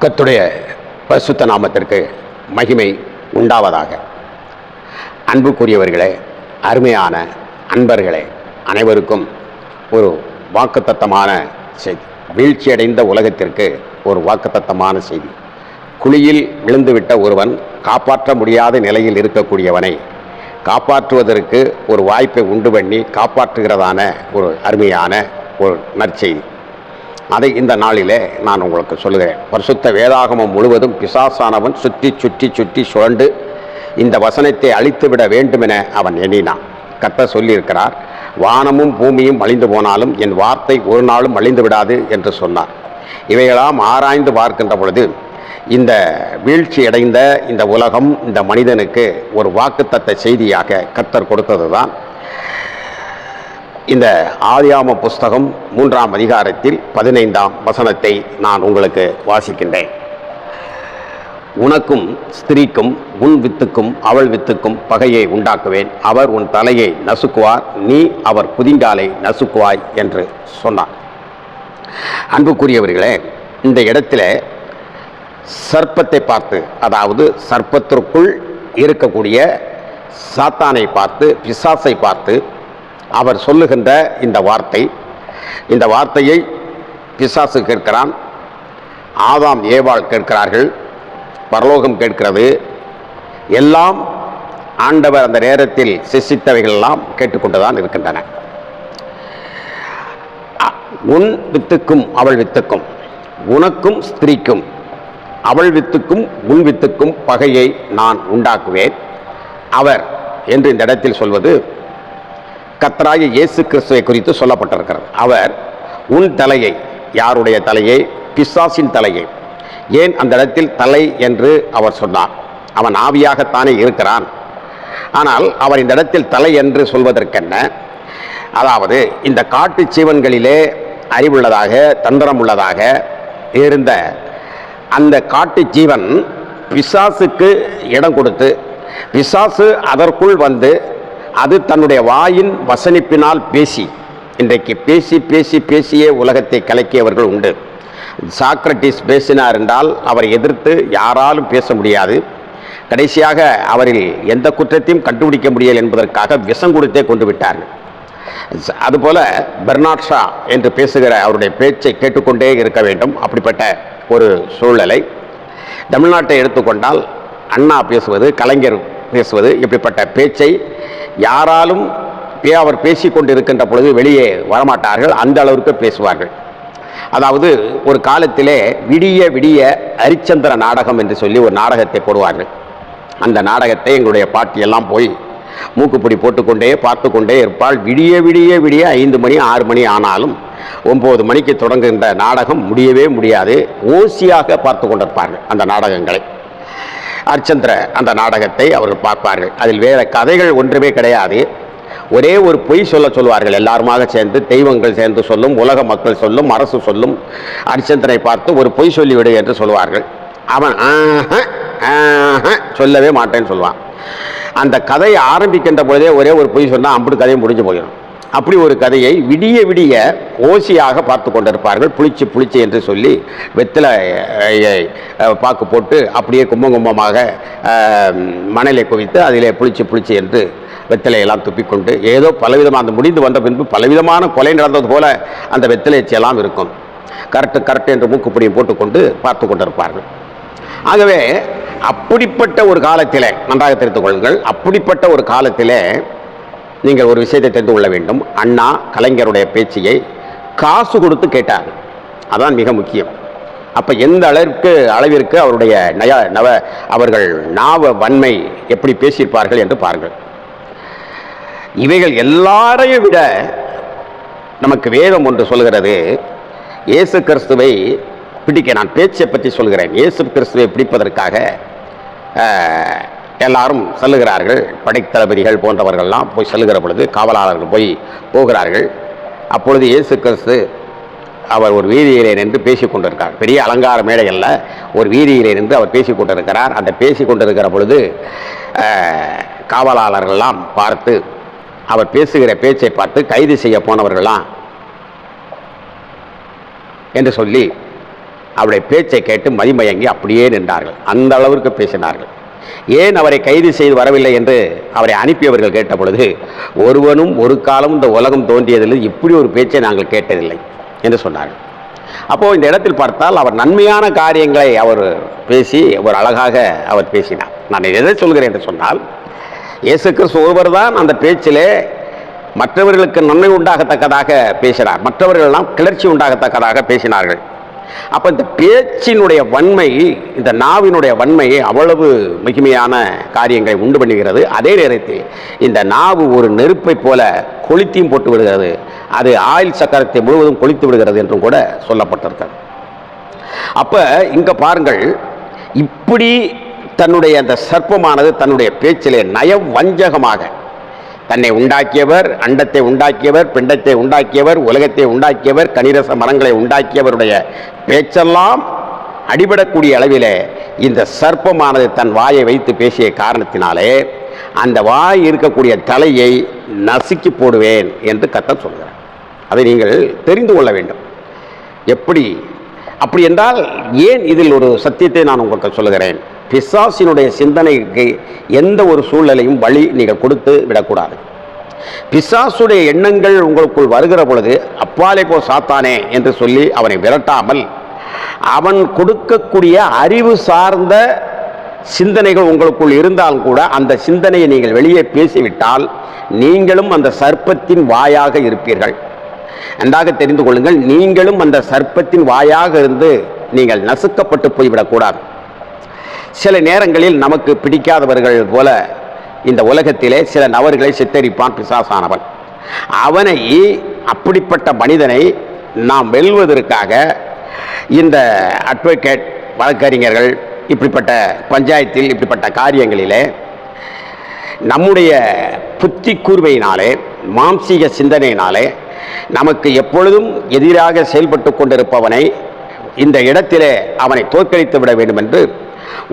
கர்த்தருடைய பரிசுத்த நாமத்திற்கு மகிமை உண்டாவதாக. அன்புக்குரியவர்களே, அருமையான அன்பர்களே, அனைவருக்கும் ஒரு வாக்குத்தத்தமான செய்தி. வீழ்ச்சியடைந்த உலகத்திற்கு ஒரு வாக்குத்தத்தமான செய்தி. குழியில் விழுந்துவிட்ட ஒருவன் காப்பாற்ற முடியாத நிலையில் இருக்கக்கூடியவனை காப்பாற்றுவதற்கு ஒரு வாய்ப்பை உண்டு பண்ணி காப்பாற்றுகிறதான ஒரு அருமையான ஒரு நற்செய்தி. அதை இந்த நாளிலே நான் உங்களுக்கு சொல்லுகிறேன். பரிசுத்த வேதாகமம் முழுவதும் பிசாசானவன் சுற்றி சுற்றி சுற்றி சுழண்டு இந்த வசனத்தை அழித்துவிட வேண்டுமென அவன் எண்ணினான். கர்த்தர் சொல்லியிருக்கிறார், வானமும் பூமியும் அழிந்து போனாலும் என் வார்த்தை ஒரு நாளும் அழிந்து விடாது என்று சொன்னார். இவைகளாம் ஆராய்ந்து பார்க்கின்ற பொழுது இந்த வீழ்ச்சி அடைந்த இந்த உலகம் இந்த மனிதனுக்கு ஒரு வாக்குத்தத்த செய்தியாக கர்த்தர் கொடுத்தது தான் இந்த ஆதியாகம புஸ்தகம் 3ஆம் அதிகாரத்தில் 15ஆம் வசனத்தை நான் உங்களுக்கு வாசிக்கின்றேன். உனக்கும் ஸ்திரீக்கும் உன் வித்துக்கும் அவள் வித்துக்கும் பகையை உண்டாக்குவேன். அவர் உன் தலையை நசுக்குவார், நீ அவர் குதிங்காலை நசுக்குவாய் என்று சொன்னார். அன்புக்குரியவர்களே, இந்த இடத்துல சர்ப்பத்தை பார்த்து, அதாவது சர்ப்பத்திற்குள் இருக்கக்கூடிய சாத்தானை பார்த்து, பிசாசை பார்த்து அவர் சொல்லுகின்ற இந்த வார்த்தையை பிசாசு கேட்கிறான், ஆதாம் ஏவாள் கேட்கிறார்கள், பரலோகம் கேட்கிறது, எல்லாம் ஆண்டவர் அந்த நேரத்தில் சிசித்தவைகள் எல்லாம் கேட்டுக்கொண்டுதான் இருக்கின்றன. உன் வித்துக்கும் அவள் வித்துக்கும், உனக்கும் ஸ்திரீக்கும் அவள் வித்துக்கும் உன் வித்துக்கும் பகையை நான் உண்டாக்குவேன். அவர் என்று இந்த இடத்தில் சொல்வது கர்த்தராகிய இயேசு கிறிஸ்துவை குறித்து சொல்லப்பட்டிருக்கிறது. அவர் உன் தலையை, யாருடைய தலையை? பிசாசின் தலையை. ஏன் அந்த இடத்தில் தலை என்று அவர் சொன்னார்? அவன் ஆவியாகத்தானே இருக்கிறான். ஆனால் அவர் இந்த இடத்தில் தலை என்று சொல்வதற்கென்ன? அதாவது இந்த காட்டு ஜீவன்களிலே அறிவுள்ளதாக தந்திரம் உள்ளதாக இருந்த அந்த காட்டு ஜீவன் பிசாசுக்கு இடம் கொடுத்து, பிசாசு அதற்குள் வந்து அது தன்னுடைய வாயின் வசனிப்பினால் பேசி, இன்றைக்கு பேசி பேசி பேசியே உலகத்தை கலக்கியவர்கள் உண்டு. சாக்ரட்டிஸ் பேசினார் என்றால் அவரை எதிர்த்து யாராலும் பேச முடியாது. கடைசியாக அவரில் எந்த குற்றத்தையும் கண்டுபிடிக்க முடியல என்பதற்காக விஷம் கொடுத்தே கொண்டு விட்டார்கள். அதுபோல பெர்னாட் ஷா என்று பேசுகிற அவருடைய பேச்சை கேட்டுக்கொண்டே இருக்க வேண்டும். அப்படிப்பட்ட ஒரு சூழ்நிலை. தமிழ்நாட்டை எடுத்துக்கொண்டால் அண்ணா பேசுவது, கலைஞர் பேசுவது, இப்படிப்பட்ட பேச்சை யாராலும் அவர் பேசிக்கொண்டிருக்கின்ற பொழுது வெளியே வரமாட்டார்கள். அந்த அளவிற்கு பேசுவார்கள். அதாவது ஒரு காலத்திலே விடிய விடிய ஹரிச்சந்திர நாடகம் என்று சொல்லி ஒரு நாடகத்தை போடுவார்கள். அந்த நாடகத்தை எங்களுடைய பாட்டியெல்லாம் போய் மூக்குப்பிடி போட்டுக்கொண்டே பார்த்து கொண்டே இருப்பாள். விடிய விடிய விடிய 5 மணி 6 மணி ஆனாலும் 9 மணிக்கு தொடங்குகின்ற நாடகம் முடியவே முடியாது. ஓசியாக பார்த்து கொண்டிருப்பார்கள் அந்த நாடகங்களை. ஹரிச்சந்திர அந்த நாடகத்தை அவர்கள் பார்ப்பார்கள். அதில் வேறு கதைகள் ஒன்றுமே கிடையாது. ஒரே ஒரு பொய் சொல்லுவார்கள். எல்லாருமாக சேர்ந்து, தெய்வங்கள் சேர்ந்து சொல்லும், உலக மக்கள் சொல்லும், அரசு சொல்லும். ஹரிச்சந்திரனை பார்த்து ஒரு பொய் சொல்லிவிடு என்று சொல்லுவார்கள். அவன் சொல்லவே மாட்டேன்னு சொல்லுவான். அந்த கதையை ஆரம்பிக்கின்ற பொழுதே ஒரே ஒரு பொய் சொன்னால் அம்புட்டு கதையை முடிஞ்சு போயிடும். அப்படி ஒரு கதையை விடிய விடிய ஓசியாக பார்த்து கொண்டிருப்பார்கள். புளிச்சு என்று சொல்லி வெத்திலை பாக்கு போட்டு அப்படியே கும்பமாக மணலை குவித்து அதிலே புளிச்சு என்று வெத்திலையெல்லாம் துப்பிக்கொண்டு ஏதோ பலவிதமாக அந்த முடிந்து வந்த பின்பு பலவிதமான கொலை நடந்தது போல அந்த வெத்திலைச்செல்லாம் இருக்கும். கரெக்டு என்று மூக்குப்பிடியை போட்டுக்கொண்டு பார்த்து கொண்டிருப்பார்கள். ஆகவே அப்படிப்பட்ட ஒரு காலத்திலே, நன்றாக தெரிந்து கொள்ளுங்கள், அப்படிப்பட்ட ஒரு காலத்திலே நீங்கள் ஒரு விஷயத்தை தெரிந்து கொள்ள வேண்டும். அண்ணா கலைஞருடைய பேச்சையை காசு கொடுத்து கேட்டார்கள். அதான் மிக முக்கியம். அப்போ எந்த அளவிற்கு அவருடைய அவர்கள் நாவ வன்மை எப்படி பேசியிருப்பார்கள் என்று பாருங்கள். இவைகள் எல்லாரையும் விட நமக்கு வேதம் ஒன்று சொல்கிறது, இயேசு கிறிஸ்துவை பிடிக்க, நான் பேச்சை பற்றி சொல்கிறேன், இயேசு கிறிஸ்துவை பிடிப்பதற்காக எல்லாரும் செல்லுகிறார்கள். படைத்தளபதிகள் போன்றவர்கள்லாம் போய் செல்லுகிற பொழுது காவலாளர்கள் போகிறார்கள். அப்பொழுது இயேசு கிறிஸ்து அவர் ஒரு வீதியிலே நின்று பேசிக் கொண்டிருக்கிறார். பெரிய அலங்கார மேடை அல்ல, ஒரு வீதியிலே நின்று அவர் பேசிக் கொண்டிருக்கிறார். அந்த பேசிக் கொண்டிருக்கிற பொழுது காவலாளர்கள்லாம் பார்த்து, அவர் பேசுகிற பேச்சை பார்த்து கைது செய்ய போனவர்கள்லாம் என்று சொல்லி அவருடைய பேச்சை கேட்டு மதிமயங்கி அப்படியே நின்றார்கள். அந்த அளவிற்கு பேசினார்கள். ஏன் அவரை கைது செய்து வரவில்லை என்று அவரை அனுப்பியவர்கள் கேட்ட பொழுது, ஒருவனும் ஒரு காலம் இந்த உலகம் தோன்றியதில் இப்படி ஒரு பேச்சை நாங்கள் கேட்டதில்லை என்று சொன்னார்கள். அப்போது இந்த இடத்தில் பார்த்தால் அவர் நன்மையான காரியங்களை அவர் பேசி ஒரு அழகாக அவர் பேசினார். நான் எதை சொல்கிறேன் என்று சொன்னால், இயேசு கிறிஸ்து ஒருவர் தான் அந்த பேச்சிலே மற்றவர்களுக்கு நன்மை உண்டாகத்தக்கதாக பேசினார், மற்றவர்களெல்லாம் கிளர்ச்சி உண்டாகத்தக்கதாக பேசினார்கள். அப்போ இந்த பேச்சினுடைய வன்மை, இந்த நாவினுடைய வன்மை அவ்வளவு மிகுமையான காரியங்களை உண்டு பண்ணுகிறது. அதே நேரத்தில் இந்த நாவு ஒரு நெருப்பை போல கொளுத்தியும் போட்டு விடுகிறது, அது ஆயில் சக்கரத்தை முழுவதும் கொளுத்து விடுகிறது என்றும் கூட சொல்லப்பட்டிருக்கிறது. அப்போ இங்கே பாருங்கள், இப்படி தன்னுடைய அந்த சர்ப்பமானது தன்னுடைய பேச்சிலே நயம் வஞ்சகமாக தன்னை உண்டாக்கியவர், அண்டத்தை உண்டாக்கியவர், பிண்டத்தை உண்டாக்கியவர், உலகத்தை உண்டாக்கியவர், கனிரச மரங்களை உண்டாக்கியவருடைய பேச்செல்லாம் அடிபடக்கூடிய அளவிலே இந்த சர்ப்பமானது தன் வாயை வைத்து பேசிய காரணத்தினாலே அந்த வாய் இருக்கக்கூடிய தலையை நசுக்கி போடுவேன் என்று கர்த்தர் சொல்கிறார். அதை நீங்கள் தெரிந்து கொள்ள வேண்டும். எப்படி அப்படி என்றால் ஏன் இதில் ஒரு சத்தியத்தை நான் உங்களுக்கு சொல்லுகிறேன். பிசாசினுடைய சிந்தனைக்கு எந்த ஒரு சூழ்நிலையும் வழி நீங்கள் கொடுத்து விடக்கூடாது. பிசாசுடைய எண்ணங்கள் உங்களுக்குள் வருகிற பொழுது அப்பாலே போ சாத்தானே என்று சொல்லி அவனை விரட்டாமல், அவன் கொடுக்கக்கூடிய அறிவு சார்ந்த சிந்தனைகள் உங்களுக்குள் இருந்தாலும் கூட அந்த சிந்தனையை நீங்கள் வெளியே பேசிவிட்டால் நீங்களும் அந்த சர்ப்பத்தின் வாயாக இருப்பீர்கள். நன்றாக தெரிந்து கொள்ளுங்கள், நீங்களும் அந்த சர்ப்பத்தின் வாயாக இருந்து நீங்கள் நசுக்கப்பட்டு போய்விடக்கூடாது. சில நேரங்களில் நமக்கு பிடிக்காதவர்கள் போல இந்த உலகத்திலே சில நபர்களை சித்தரிப்பான் பிசாசானவன். அவனை, அப்படிப்பட்ட மனிதனை நாம் வெல்வதற்காக இந்த அட்வொகேட், வழக்கறிஞர்கள், இப்படிப்பட்ட பஞ்சாயத்தில் இப்படிப்பட்ட காரியங்களிலே நம்முடைய புத்தி கூர்மையினாலே, மாம்சீக சிந்தனையினாலே நமக்கு எப்பொழுதும் எதிராக செயல்பட்டு கொண்டிருப்பவனை இந்த இடத்திலே அவனை தோற்கடித்து விட வேண்டும் என்று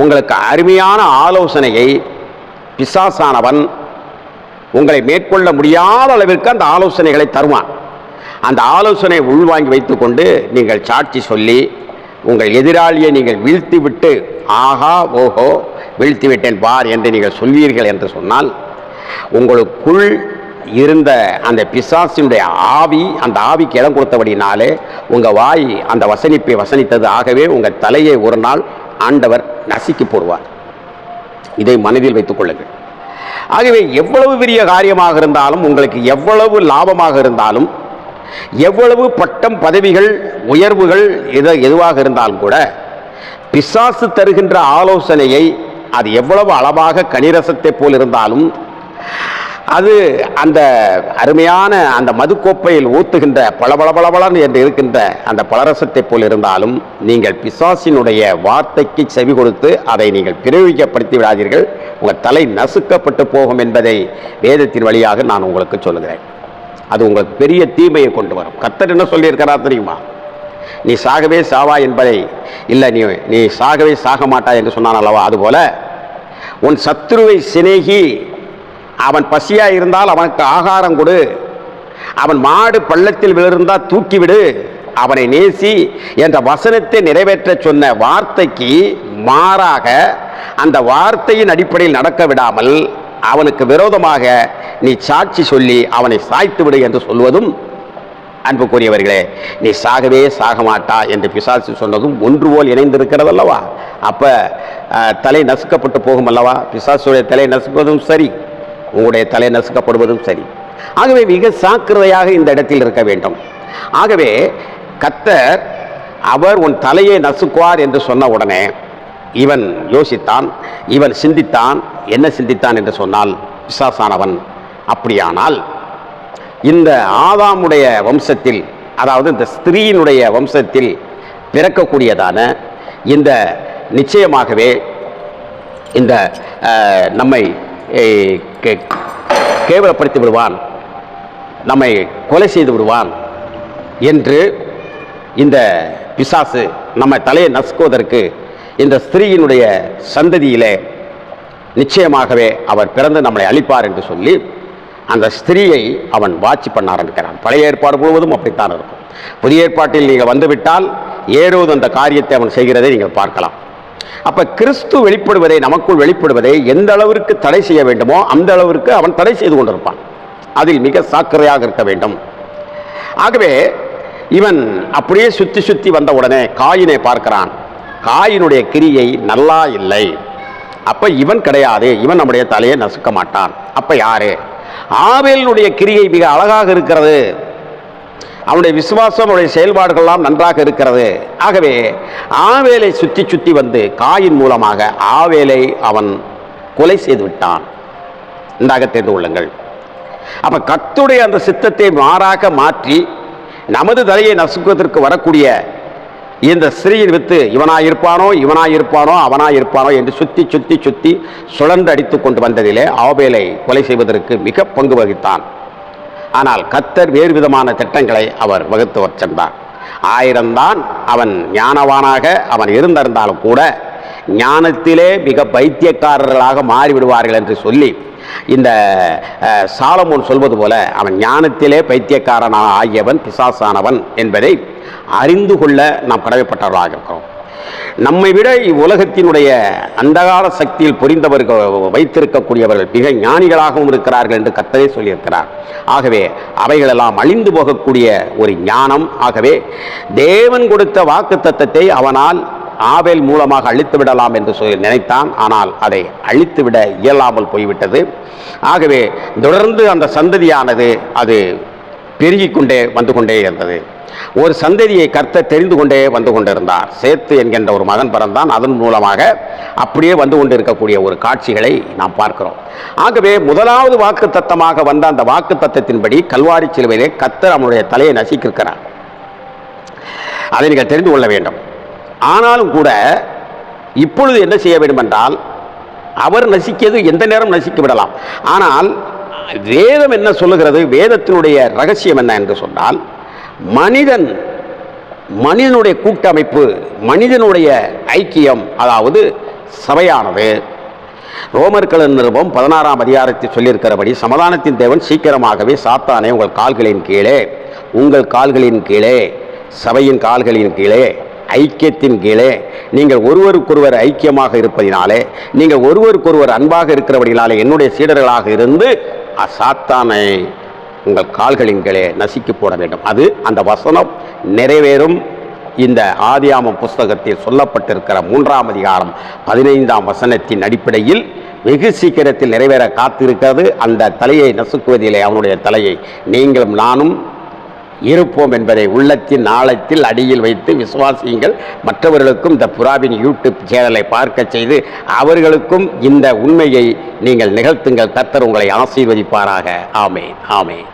உங்களுக்கு அருமையான ஆலோசனையை பிசாசானவன் உங்களை மேற்கொள்ள முடியாத அளவிற்கு அந்த ஆலோசனைகளை தருவான். அந்த ஆலோசனை உள்வாங்கி வைத்துக்கொண்டு நீங்கள் சாட்சி சொல்லி உங்கள் எதிராளியை நீங்கள் வீழ்த்தி விட்டு, ஆஹா ஓஹோ வீழ்த்தி விட்டேன் பார் என்று நீங்கள் சொல்வீர்கள் என்று சொன்னால், உங்களுக்குள் இருந்த அந்த பிசாசினுடைய ஆவி, அந்த ஆவிக்கு இடம் கொடுத்தபடினாலே உங்கள் வாய் அந்த வசனிப்பை வசனித்தது. ஆகவே உங்கள் தலையை ஒரு நாள் ஆண்டவர் நசுக்கி போடுவார். இதை மனதில் வைத்துக் கொள்ளுங்கள். ஆகவே எவ்வளவு பெரிய காரியமாக இருந்தாலும், உங்களுக்கு எவ்வளவு லாபமாக இருந்தாலும், எவ்வளவு பட்டம் பதவிகள் உயர்வுகள் எதுவாக இருந்தாலும் கூட பிசாசு தருகின்ற ஆலோசனையை அது எவ்வளவு அளவாக கனிரசத்தை போல் இருந்தாலும், அது அந்த அருமையான அந்த மதுக்கோப்பையில் ஊத்துகின்ற பளபளபளபளன் என்று இருக்கின்ற அந்த பலரசத்தை போல் இருந்தாலும், நீங்கள் பிசாசினுடைய வார்த்தைக்கு செவி கொடுத்து அதை நீங்கள் பிரயோகிக்கப்படுத்தி விடாதீர்கள். உங்கள் தலை நசுக்கப்பட்டு போகும் என்பதை வேதத்தின் வழியாக நான் உங்களுக்கு சொல்லுகிறேன். அது உங்களுக்கு பெரிய தீமையை கொண்டு வரும். கர்த்தர் என்ன சொல்லியிருக்கிறார் தெரியுமா? நீ சாகவே சாவா என்பதை இல்லை, நீ சாகவே சாக மாட்டாய் என்று சொன்னான் அல்லவா? அதுபோல உன் சத்துருவை சிநேகி, அவன் பசியாக இருந்தால் அவனுக்கு ஆகாரம் கொடு, அவன் மாடு பள்ளத்தில் விழுந்தால் தூக்கிவிடு, அவனை நேசி என்ற வசனத்தை நிறைவேற்ற சொன்ன வார்த்தைக்கு மாறாக அந்த வார்த்தையின் அடிப்படையில் நடக்க விடாமல் அவனுக்கு விரோதமாக நீ சாட்சி சொல்லி அவனை சாய்த்து விடு என்று சொல்வதும், அன்புக்குரியவர்களே, நீ சாகவே சாக மாட்டா என்று பிசாசு சொன்னதும் ஒன்று போல் இணைந்திருக்கிறது அல்லவா? அப்போ தலை நசுக்கப்பட்டு போகும் அல்லவா? பிசாசுடைய தலை நசுக்குவதும் சரி, உங்களுடைய தலை நசுக்கப்படுவதும் சரி. ஆகவே மிக சாக்கிரதையாக இந்த இடத்தில் இருக்க வேண்டும். ஆகவே கர்த்தர் அவர் உன் தலையை நசுக்குவார் என்று சொன்ன உடனே இவன் யோசித்தான், இவன் சிந்தித்தான். என்ன சிந்தித்தான் என்று சொன்னால், பிசாசானவன் அப்படியானால் இந்த ஆதாமுடைய வம்சத்தில், அதாவது இந்த ஸ்திரீயினுடைய வம்சத்தில் பிறக்கக்கூடியதான இந்த நிச்சயமாகவே இந்த நம்மை கேவலப்படுத்தி விடுவான், நம்மை கொலை செய்து விடுவான் என்று இந்த பிசாசு நம்ம தலையை நசுக்குவதற்கு இந்த ஸ்திரீயினுடைய சந்ததியிலே நிச்சயமாகவே அவர் பிறந்து நம்மளை அழிப்பார் என்று சொல்லி அந்த ஸ்திரீயை அவன் வாட்சி பண்ண ஆரம்பிக்கிறான். பழைய ஏற்பாடு முழுவதும் அப்படித்தான் இருக்கும். புதிய ஏற்பாட்டில் நீங்கள் வந்துவிட்டால் ஏரோது அந்த காரியத்தை அவன் செய்கிறதை நீங்கள் பார்க்கலாம். அப்ப கிறிஸ்து வெளிப்படுவதை, நமக்குள் வெளிப்படுவதை எந்த அளவிற்கு தடை செய்ய வேண்டுமோ அந்த அளவிற்கு அவன் தடை செய்து கொண்டிருப்பான். அதில் மிக சாக்கிரையாக இருக்க வேண்டும். ஆகவே இவன் அப்படியே சுத்தி சுத்தி வந்த உடனே காயினை பார்க்கிறான். காயினுடைய கிரியை நல்லா இல்லை. அப்ப இவன் கிடையாது, இவன் நம்முடைய தலையை நசுக்க மாட்டான். அப்ப யாரு? ஆபேலினுடைய கிரியை மிக அழகாக இருக்கிறது. அவனுடைய விசுவாசம், அவனுடைய செயல்பாடுகள்லாம் நன்றாக இருக்கிறது. ஆகவே ஆவேலை சுற்றி சுற்றி வந்து காயின் மூலமாக ஆவேலை அவன் கொலை செய்து விட்டான். இந்தாக தெரிந்து கொள்ளுங்கள். அப்ப கர்த்தருடைய அந்த சித்தத்தை மாறாக மாற்றி நமது தலையை நசுக்குவதற்கு வரக்கூடிய இந்த ஸ்திரீயின் வித்து இவனாயிருப்பானோ இவனாயிருப்பானோ அவனாயிருப்பானோ என்று சுற்றி சுற்றி சுற்றி சுழன்று அடித்து கொண்டு வந்ததிலே ஆபேலை கொலை செய்வதற்கு மிக பங்கு வகித்தான். ஆனால் கர்த்தர் வேறு விதமான திட்டங்களை அவர் வகுத்து சென்றார். 1000 தான் அவன் ஞானவானாக அவன் இருந்திருந்தாலும் கூட ஞானத்திலே மிக பைத்தியக்காரர்களாக மாறிவிடுவார்கள் என்று சொல்லி இந்த சாலமோன் சொல்வது போல அவன் ஞானத்திலே பைத்தியக்காரனாக ஆகியவன் பிசாசானவன் என்பதை அறிந்து கொள்ள நாம் கடமைப்பட்டவர்களாக இருக்கிறோம். நம்மை விட இவ்வுலகத்தினுடைய அந்தகால சக்தியில் புரிந்தவர்கள் வைத்திருக்கக்கூடியவர்கள் மிக ஞானிகளாகவும் இருக்கிறார்கள் என்று கர்த்தரே சொல்லியிருக்கிறார். ஆகவே அவைகளெல்லாம் அழிந்து போகக்கூடிய ஒரு ஞானம். ஆகவே தேவன் கொடுத்த வாக்கு தத்தத்தை அவனால் ஆபேல் மூலமாக அழித்து விடலாம் என்று சொல்லி நினைத்தான். ஆனால் அதை அழித்துவிட இயலாமல் போய்விட்டது. ஆகவே தொடர்ந்து அந்த சந்ததியானது அது பெருகிக் கொண்டே வந்து கொண்டே இருந்தது. ஒரு சந்ததியை கர்த்தர் தெரிந்து கொண்டே வந்து கொண்டிருந்தார். சேத்து என்கின்ற ஒரு மகன் பிறந்தான். அதன் மூலமாக அப்படியே வந்து கொண்டிருக்கக்கூடிய ஒரு காட்சிகளை நாம் பார்க்கிறோம். ஆகவே முதலாவது வாக்கு தத்தமாக வந்த அந்த வாக்கு தத்தத்தின்படி கல்வாரி சிலுவையிலே கர்த்தர் அவனுடைய தலையை நசிக்கிறார். அதை நீங்கள் தெரிந்து கொள்ள வேண்டும். ஆனாலும் கூட இப்பொழுது என்ன செய்ய வேண்டும் என்றால், அவர் நசிக்கிறது எந்த நேரம் நசிக்க விடலாம். ஆனால் வேதம் என்ன சொல்லுகிறது? வேதத்தினுடைய ரகசியம் என்ன என்று சொன்னால், மனிதனுடைய கூட்டமைப்பு, மனிதனுடைய ஐக்கியம், அதாவது சபையானது ரோமர்கள் நிருபம் 16ஆம் அதிகாரத்தில் சொல்லியிருக்கிறபடி சமாதானத்தின் தேவன் சீக்கிரமாகவே சாத்தானே உங்கள் கால்களின் கீழே சபையின் கால்களின் கீழே ஐக்கியத்தின் கீழே நீங்கள் ஒருவருக்கொருவர் ஐக்கியமாக இருப்பதினாலே, நீங்கள் ஒருவருக்கொருவர் அன்பாக இருக்கிறபடினாலே என்னுடைய சீடர்களாக இருந்து சாத்தானை உங்கள் கால்களின் கீழே நசுக்கி போட வேண்டும். அது அந்த வசனம் நிறைவேறும். இந்த ஆதியாமம் புஸ்தகத்தில் சொல்லப்பட்டிருக்கிற 3ஆம் அதிகாரம் 15ஆம் வசனத்தின் அடிப்படையில் வெகு சீக்கிரத்தில் நிறைவேற காத்திருக்கிறது. அந்த தலையை நசுக்குவதிலே அவனுடைய தலையை நீங்களும் நானும் இருப்போம் என்பதை உள்ளத்தின் ஆழத்தில் அடியில் வைத்து விசுவாசியுங்கள். மற்றவர்களுக்கும் இந்த புறாவின் யூடியூப் சேனலை பார்க்க செய்து அவர்களுக்கும் இந்த உண்மையை நீங்கள் நிகழ்த்துங்கள். கர்த்தர் உங்களை ஆசீர்வதிப்பாராக. ஆமென், ஆமென்.